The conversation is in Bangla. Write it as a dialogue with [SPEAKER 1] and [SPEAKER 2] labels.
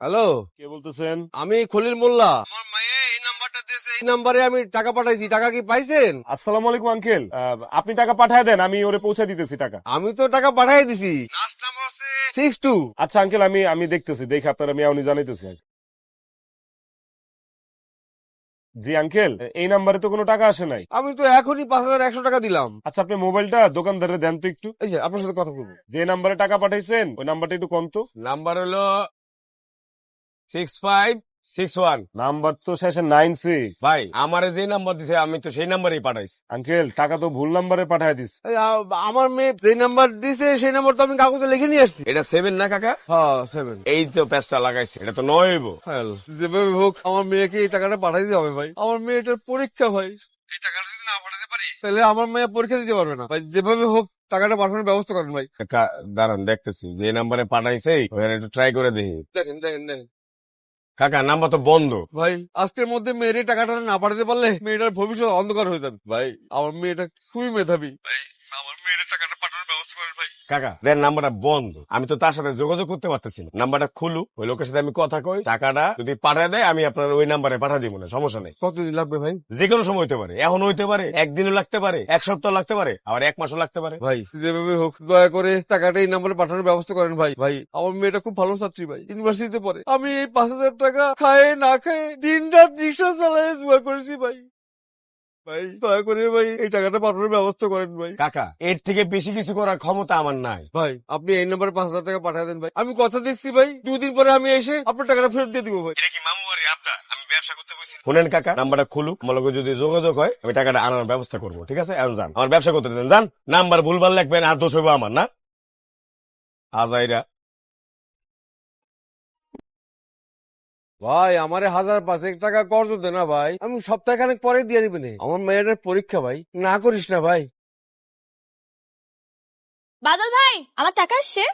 [SPEAKER 1] হ্যালো,
[SPEAKER 2] কে বলতেছেন?
[SPEAKER 1] আমি খলিল মোল্লা। আমার মায়ে এই নাম্বারটা দিয়েছে, এই নাম্বারে আমি টাকা পাঠাইছি। টাকা কি পাইছেন?
[SPEAKER 2] আসসালামু আলাইকুম আঙ্কেল, আপনি টাকা পাঠায় দেন, আমি ওরে পৌঁছে দিতেছি টাকা।
[SPEAKER 1] আমি তো টাকা পাঠাই দিছি। লাস্ট নাম্বার হচ্ছে 62।
[SPEAKER 2] আচ্ছা আঙ্কেল, আমি আমি দেখতেছি, দেখে আপনার আমি এখনই জানাইতেছি। জি আঙ্কেল, এই নাম্বারে তো কোনো টাকা আসে নাই।
[SPEAKER 1] আমি তো এখনই 5100 টাকা দিলাম।
[SPEAKER 2] আচ্ছা আপনি মোবাইলটা দোকানদারে দেন তো একটু।
[SPEAKER 1] এই যে আপনার সাথে কথা বলবো।
[SPEAKER 2] যে নাম্বারে টাকা পাঠাইছেন ওই নাম্বারটা একটু কম তো।
[SPEAKER 1] নাম্বার হলো 6561।
[SPEAKER 2] নাম্বার তো শেষে 96।
[SPEAKER 1] ভাই আমারে যে নাম্বার দিছে আমি তো সেই নাম্বারেই পাঠাইছি।
[SPEAKER 2] আঙ্কেল টাকা তো ভুল নাম্বারে পাঠায় দিস।
[SPEAKER 1] আমার মেয়ে যে নাম্বার দিছে সেই নাম্বার তো আমি কাগজে লিখে নিয়ে আসছি। এটা 7 না কাকা? হ্যাঁ 7। এই তো প্যাচটা লাগাইছে, এটা তো 9 হইব। যেভাবে হোক আমার মেয়েকে এই টাকাটা পাঠাই দিতে হবে ভাই। আমার মেয়েটার পরীক্ষা ভাই। এই টাকাটা যদি না পাঠাতে পারি তাহলে আমার মেয়ে পরীক্ষা দিতে পারবে না ভাই। যেভাবে হোক টাকাটা পাঠানোর ব্যবস্থা করেন ভাই। দাঁড়ান দেখতেছি, যে নাম্বারে পাঠাইছে ওখানে একটু ট্রাই করে দেখি। দেখেন দেখেন দেখেন কাকা, নাম্বার তো বন্ধ ভাই। আজকের মধ্যে মেয়ের টাকাটা না পাঠাতে পারলে মেয়েটার ভবিষ্যৎ অন্ধকার হয়ে যাবে ভাই। আমার মেয়েটা খুবই মেধাবী ভাই। আমার মেয়ের টাকাটা পাঠানোর ব্যবস্থা করেন ভাই। কাকা দেন, নাম্বারটা বন্ধ, আমি তো তার সাথে যোগাযোগ করতে পারতেছি না। নাম্বারটা খুলু, ওই লোকের সাথে আমি কথা কই, টাকাটা যদি পাঠায় দেয় আমি আপনার ওই নাম্বারে পাঠা দিব না, সমস্যা নেই। কতদিন লাগবে ভাই? যে কোনো সময় হতে পারে, এখন হইতে পারে, একদিনও লাগতে পারে, এক সপ্তাহ লাগতে পারে, আবার এক মাসও লাগতে পারে। ভাই যেভাবে হোক দয়া করে টাকাটা এই নাম্বারে পাঠানোর ব্যবস্থা করেন ভাই। ভাই আমার মেয়েটা খুব ভালো ছাত্রী ভাই, ইউনিভার্সিটিতে পড়ে। আমি এই 5000 টাকা খায় না খায় দিন রাত রিক্সা চালায় জোগাড় করেছি ভাই। ভাই দয়া করে ভাই এই টাকাটা পাঠানোর ব্যবস্থা করেন ভাই। কাকা এর থেকে বেশি কিছু করার ক্ষমতা আমার নাই ভাই। আপনি এই নাম্বারে 5000 টাকা পাঠিয়ে দেন ভাই। আমি কথা দিচ্ছি ভাই, 2 দিন পরে আমি এসে আপনার টাকাটা ফেরত দিয়ে দিব ভাই। এটা কি মামু বাড়ি আপনার? আমি ব্যবসা করতে বসি। শুনেন কাকা, নাম্বারটা খুলুক, আমার লগে যদি যোগাযোগ হয় আমি টাকাটা আনার ব্যবস্থা করবো, ঠিক আছে? এখন যান, আমার ব্যবসা করতে দেন, যান। নাম্বার ভুলভাল লিখবেন আর দোষ হইব আমার, না আজাইরা। ভাই আমারে 1005 টাকা কর্জ দে না ভাই, আমি সপ্তাহখানেক পরে দিয়ে দিবেন। আমার মেয়েটার পরীক্ষা ভাই, না করিস না ভাই।
[SPEAKER 3] বাদল ভাই, আমার টাকা আসছে।